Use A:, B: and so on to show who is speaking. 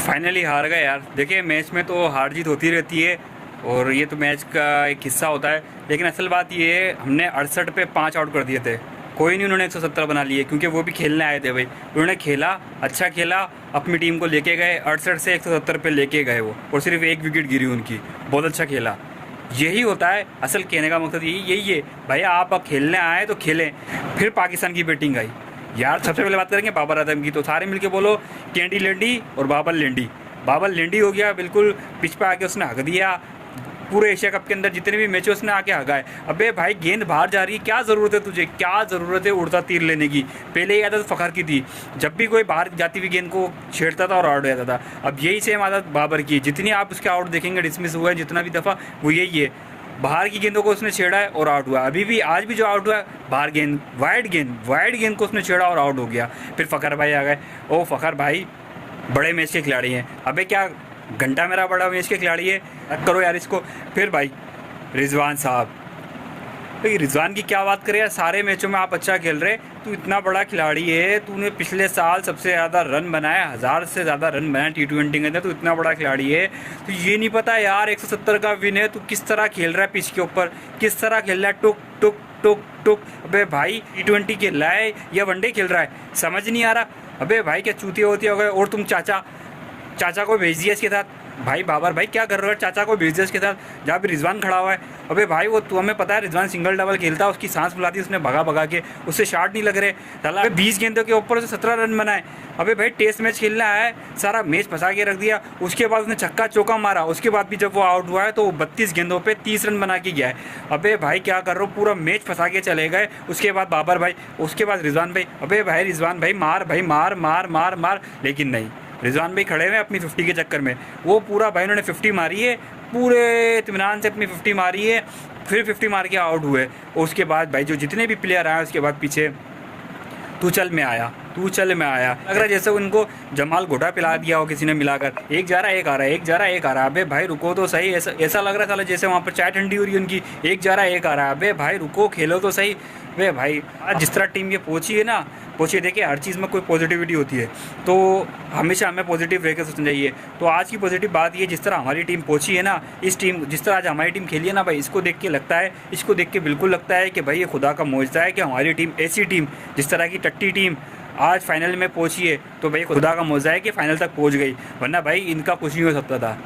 A: Finally हार गए यार। देखिए मैच में तो हार जीत होती रहती है और ये तो मैच का एक हिस्सा होता है, लेकिन असल बात ये है हमने 68 पे 5 आउट कर दिए थे। कोई नहीं, उन्होंने 170 बना लिए क्योंकि वो भी खेलने आए थे भाई। उन्होंने खेला, अच्छा खेला, अपनी टीम को लेके गए, 68 से 170 पे लेके गए वो, और सिर्फ एक विकेट गिरी उनकी। बहुत अच्छा खेला। यही होता है असल कहने का मकसद, यही है भाई, आप खेलने आए तो खेलें। फिर पाकिस्तान की बैटिंग आई यार। सबसे पहले बात करेंगे बाबर आजम की, तो सारे मिलके बोलो कैंडी लेंडी और बाबर लेंडी। बाबर लेंडी हो गया, बिल्कुल पिच पे आके उसने हक दिया। पूरे एशिया कप के अंदर जितने भी मैच उसने आके हगाए। अबे भाई गेंद बाहर जा रही है, क्या ज़रूरत है तुझे, क्या ज़रूरत है उड़ता तीर लेने की। पहले ये आदत फ़खर की थी, जब भी कोई बाहर जाती हुई गेंद को छेड़ता था और आउट हो जाता था। अब यही सेम आदत बाबर की, जितनी आप उसके आउट देखेंगे डिसमिस हुआ है जितना भी दफ़ा, वो यही है। बाहर की गेंदों को उसने छेड़ा है और आउट हुआ। अभी भी आज भी जो आउट हुआ है, बाहर गेंद, वाइड गेंद को उसने छेड़ा और आउट हो गया। फिर फ़खर भाई आ गए। ओ फ़खर भाई बड़े मैच के खिलाड़ी हैं। अबे क्या घंटा मेरा बड़ा मैच के खिलाड़ी है, करो यार इसको। फिर भाई रिजवान साहब, भाई रिजवान की क्या बात करें यार, सारे मैचों में आप अच्छा खेल रहे। तू इतना बड़ा खिलाड़ी है, तूने पिछले साल सबसे ज़्यादा रन बनाया, 1000 से ज़्यादा रन बनाया T20 के अंदर। तू इतना बड़ा खिलाड़ी है, तो ये नहीं पता यार 170 का विन है, तू किस तरह खेल रहा है पिच के ऊपर, किस तरह खेल रहा है, टुक टुक टुक टुक। अबे भाई T20 खेल रहा है या वनडे खेल रहा है, समझ नहीं आ रहा। अबे भाई क्या चूतिया होती हो गए। और तुम चाचा को भेज दिया इसके साथ। भाई बाबर भाई क्या कर रहे हो, चाचा को भेज दिया इसके साथ, जहाँ भी रिजवान खड़ा हुआ है। अबे भाई वो तो हमें पता है रिजवान सिंगल डबल खेलता है, उसकी सांस फुलाती है, उसने भगा के, उससे शॉट नहीं लग रहे। साला 20 गेंदों के ऊपर से 17 रन बनाए। अबे भाई टेस्ट मैच खेलना है, सारा मैच फंसा के रख दिया। उसके बाद उसने छक्का चौका मारा, उसके बाद भी जब वो आउट हुआ है तो 32 गेंदों पे 30 रन बना के गया है। अबे भाई क्या कर रहे हो, पूरा मैच फंसा के चले गए। उसके बाद बाबर भाई, उसके बाद रिजवान भाई। अबे भाई रिजवान भाई मार भाई मार मार मार मार, लेकिन नहीं, रिजवान भाई खड़े हुए अपनी 50 के चक्कर में। वो पूरा भाई उन्होंने 50 मारी है, पूरे इत्मीनान से अपनी 50 मारी है, फिर 50 मार के आउट हुए। और उसके बाद भाई जो जितने भी प्लेयर आए उसके बाद पीछे तू चल में आया। लग रहा है जैसे उनको जमाल घोटा पिला दिया हो किसी ने मिलाकर, एक जा रहा है एक आ रहा है, एक जा रहा है एक आ रहा है। अबे भाई रुको तो सही, ऐसा लग रहा था जैसे वहाँ पर चाय ठंडी हो रही है उनकी, एक जा रहा है एक आ रहा है। अबे भाई रुको, खेलो तो सही। अबे भाई आज जिस तरह टीम ये पहुँची है ना, पहुँचिए। देखिए हर चीज़ में कोई पॉजिटिविटी होती है, तो हमेशा हमें पॉजिटिव रहकर सोचना चाहिए। तो आज की पॉजिटिव बात ये, जिस तरह हमारी टीम पहुँची है ना, इस टीम जिस तरह आज हमारी टीम खेली है ना भाई, इसको देख के लगता है, इसको देख के बिल्कुल लगता है कि भाई ये खुदा का मौजज़ा है कि हमारी टीम, ऐसी टीम जिस तरह की टट्टी टीम आज फाइनल में पहुंची है, तो भाई खुदा का मौजज़ा है कि फाइनल तक पहुंच गई, वरना भाई इनका कुछ नहीं हो सकता था।